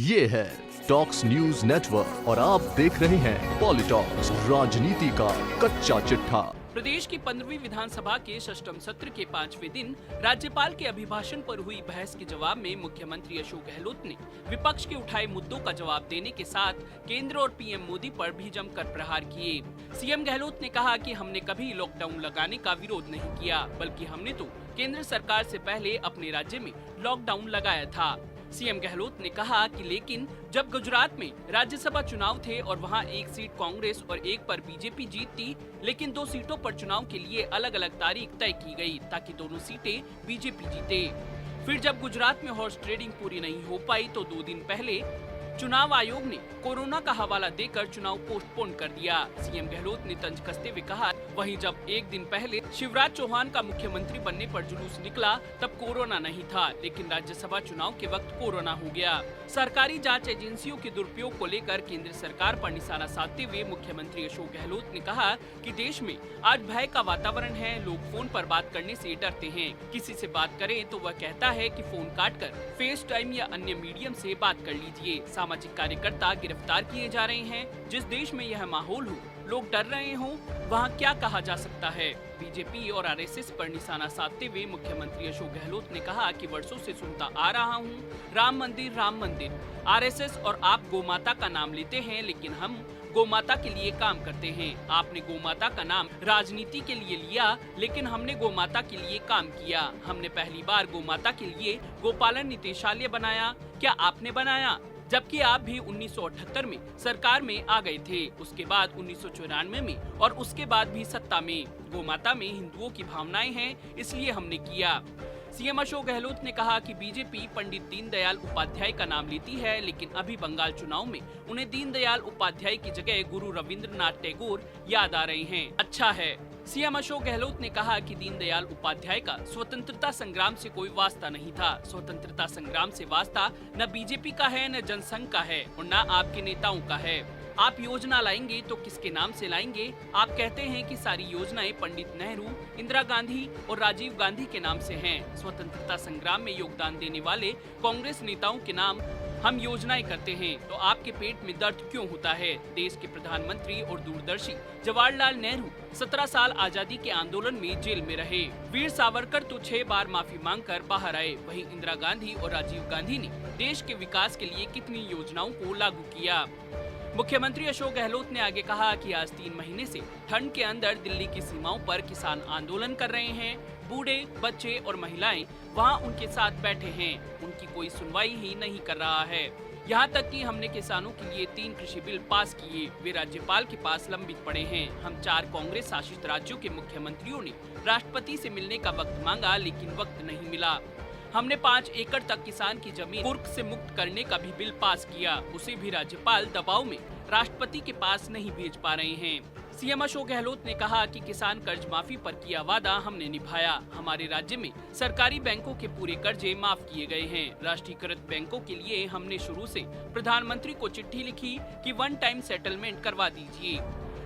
ये है talks news network और आप देख रहे हैं पॉलिटॉक्स, राजनीति का कच्चा चिट्ठा। प्रदेश की 15वीं विधानसभा के षष्ठम सत्र के 5वें दिन राज्यपाल के अभिभाषण पर हुई बहस के जवाब में मुख्यमंत्री अशोक गहलोत ने विपक्ष के उठाए मुद्दों का जवाब देने के साथ केंद्र और पीएम मोदी पर भी जमकर प्रहार किए। सीएम गहलोत ने कहा कि हमने कभी लॉकडाउन लगाने का विरोध नहीं किया, बल्कि हमने तो केंद्र सरकार से पहले अपने राज्य में लॉकडाउन लगाया था। सीएम गहलोत ने कहा कि लेकिन जब गुजरात में राज्यसभा चुनाव थे और वहां एक सीट कांग्रेस और एक पर बीजेपी जीतती, लेकिन 2 सीटों पर चुनाव के लिए अलग अलग तारीख तय की गई ताकि दोनों सीटें बीजेपी जीते। फिर जब गुजरात में हॉर्स ट्रेडिंग पूरी नहीं हो पाई तो 2 दिन पहले चुनाव आयोग ने कोरोना का हवाला देकर चुनाव पोस्टपोन कर दिया। सीएम गहलोत ने तंज कसते हुए कहा, वहीं जब एक दिन पहले शिवराज चौहान का मुख्यमंत्री बनने पर जुलूस निकला तब कोरोना नहीं था, लेकिन राज्यसभा चुनाव के वक्त कोरोना हो गया। सरकारी जांच एजेंसियों के दुरुपयोग को लेकर केंद्र सरकार पर निशाना साधते हुए मुख्यमंत्री अशोक गहलोत ने कहा कि देश में आज भय का वातावरण है। लोग फोन पर बात करने से डरते हैं। किसी से बात करें तो वह कहता है कि फोन काटकर फेस टाइम या अन्य मीडियम से बात कर लीजिए। सामाजिक कार्यकर्ता गिरफ्तार किए जा रहे हैं। जिस देश में यह माहौल हो, लोग डर रहे हों, वहाँ क्या कहा जा सकता है। बीजेपी और आरएसएस पर निशाना साधते हुए मुख्यमंत्री अशोक गहलोत ने कहा कि वर्षों से सुनता आ रहा हूँ, राम मंदिर। आरएसएस और आप गोमाता का नाम लेते हैं, लेकिन हम गोमाता के लिए काम करते हैं। आपने गोमाता का नाम राजनीति के लिए लिया, लेकिन हमने गोमाता के लिए काम किया। हमने पहली बार गोमाता के लिए गोपालन निदेशालय बनाया। क्या आपने बनाया? जबकि आप भी 1978 में सरकार में आ गए थे, उसके बाद 1994 में और उसके बाद भी सत्ता में। गोमाता में हिंदुओं की भावनाएं हैं, इसलिए हमने किया। सीएम अशोक गहलोत ने कहा कि बीजेपी पंडित दीनदयाल उपाध्याय का नाम लेती है, लेकिन अभी बंगाल चुनाव में उन्हें दीनदयाल उपाध्याय की जगह गुरु रविंद्रनाथ टैगोर याद आ रहे हैं। अच्छा है। सीएम अशोक गहलोत ने कहा कि दीनदयाल उपाध्याय का स्वतंत्रता संग्राम से कोई वास्ता नहीं था। स्वतंत्रता संग्राम से वास्ता न बीजेपी का है, न जनसंघ का है और न आपके नेताओं का है। आप योजना लाएंगे तो किसके नाम से लाएंगे? आप कहते हैं कि सारी योजनाएं पंडित नेहरू, इंदिरा गांधी और राजीव गांधी के नाम से हैं। स्वतंत्रता संग्राम में योगदान देने वाले कांग्रेस नेताओं के नाम हम योजनाएं करते हैं, तो आपके पेट में दर्द क्यों होता है? देश के प्रधानमंत्री और दूरदर्शी जवाहरलाल नेहरू 17 साल आजादी के आंदोलन में जेल में रहे। वीर सावरकर तो 6 बार माफी मांगकर बाहर आए। वहीं इंदिरा गांधी और राजीव गांधी ने देश के विकास के लिए कितनी योजनाओं को लागू किया। मुख्यमंत्री अशोक गहलोत ने आगे कहा कि आज 3 महीने से ठंड के अंदर दिल्ली की सीमाओं पर किसान आंदोलन कर रहे हैं। बूढ़े, बच्चे और महिलाएं वहां उनके साथ बैठे हैं। उनकी कोई सुनवाई ही नहीं कर रहा है। यहाँ तक कि हमने किसानों के लिए 3 कृषि बिल पास किए, वे राज्यपाल के पास लंबित पड़े हैं। हम 4 कांग्रेस शासित राज्यों के मुख्यमंत्रियों ने राष्ट्रपति से मिलने का वक्त मांगा, लेकिन वक्त नहीं मिला। हमने 5 एकड़ तक किसान की जमीन कुर्क से मुक्त करने का भी बिल पास किया, उसे भी राज्यपाल दबाव में राष्ट्रपति के पास नहीं भेज पा रहे हैं। सीएम अशोक गहलोत ने कहा कि किसान कर्ज माफी पर किया वादा हमने निभाया। हमारे राज्य में सरकारी बैंकों के पूरे कर्जे माफ किए गए हैं। राष्ट्रीयकृत बैंकों के लिए हमने शुरू से प्रधानमंत्री को चिट्ठी लिखी कि 1 टाइम सेटलमेंट करवा दीजिए।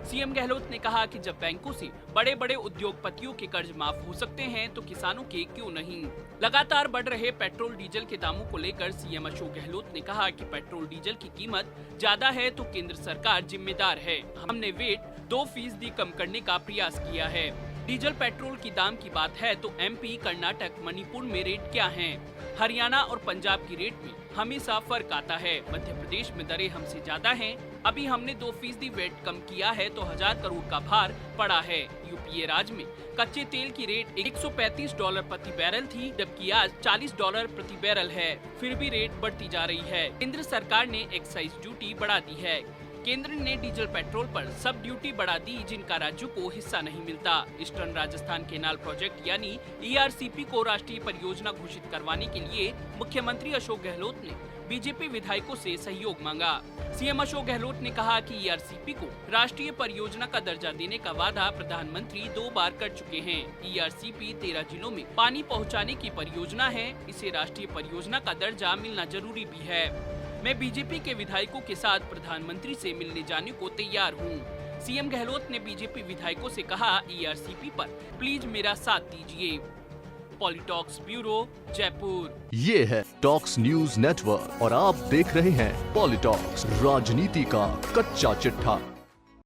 सीएम गहलोत ने कहा कि जब बैंकों से बड़े बड़े उद्योगपतियों के कर्ज माफ हो सकते हैं तो किसानों के क्यों नहीं। लगातार बढ़ रहे पेट्रोल डीजल के दामों को लेकर सीएम अशोक गहलोत ने कहा कि पेट्रोल डीजल की कीमत ज्यादा है तो केंद्र सरकार जिम्मेदार है। हमने वेट 2% कम करने का प्रयास किया है। डीजल पेट्रोल की दाम की बात है तो एमपी, कर्नाटक, मणिपुर में रेट क्या हैं? हरियाणा और पंजाब की रेट में हमेशा फर्क आता है। मध्य प्रदेश में दरें हमसे ज्यादा हैं। अभी हमने 2% वेट कम किया है तो 1000 करोड़ का भार पड़ा है। यूपीए राज्य में कच्चे तेल की रेट $135 प्रति बैरल थी, जबकि आज $40 प्रति बैरल है। फिर भी रेट बढ़ती जा रही है। केंद्र सरकार ने एक्साइज ड्यूटी बढ़ा दी है। केंद्र ने डीजल पेट्रोल पर सब ड्यूटी बढ़ा दी, जिनका राज्यों को हिस्सा नहीं मिलता। ईस्टर्न राजस्थान केनाल प्रोजेक्ट यानी ईआरसीपी को राष्ट्रीय परियोजना घोषित करवाने के लिए मुख्यमंत्री अशोक गहलोत ने बीजेपी विधायकों से सहयोग मांगा। सीएम अशोक गहलोत ने कहा कि ईआरसीपी को राष्ट्रीय परियोजना का दर्जा देने का वादा प्रधानमंत्री 2 बार कर चुके हैं। ईआरसीपी 13 जिलों में पानी पहुँचाने की परियोजना है। इसे राष्ट्रीय परियोजना का दर्जा मिलना जरूरी भी है। मैं बीजेपी के विधायकों के साथ प्रधानमंत्री से मिलने जाने को तैयार हूं। सीएम गहलोत ने बीजेपी विधायकों से कहा, ईआरसीपी पर प्लीज मेरा साथ दीजिए। पॉलिटॉक्स ब्यूरो, जयपुर। ये है टॉक्स न्यूज नेटवर्क और आप देख रहे हैं पॉलिटॉक्स, राजनीति का कच्चा चिट्ठा।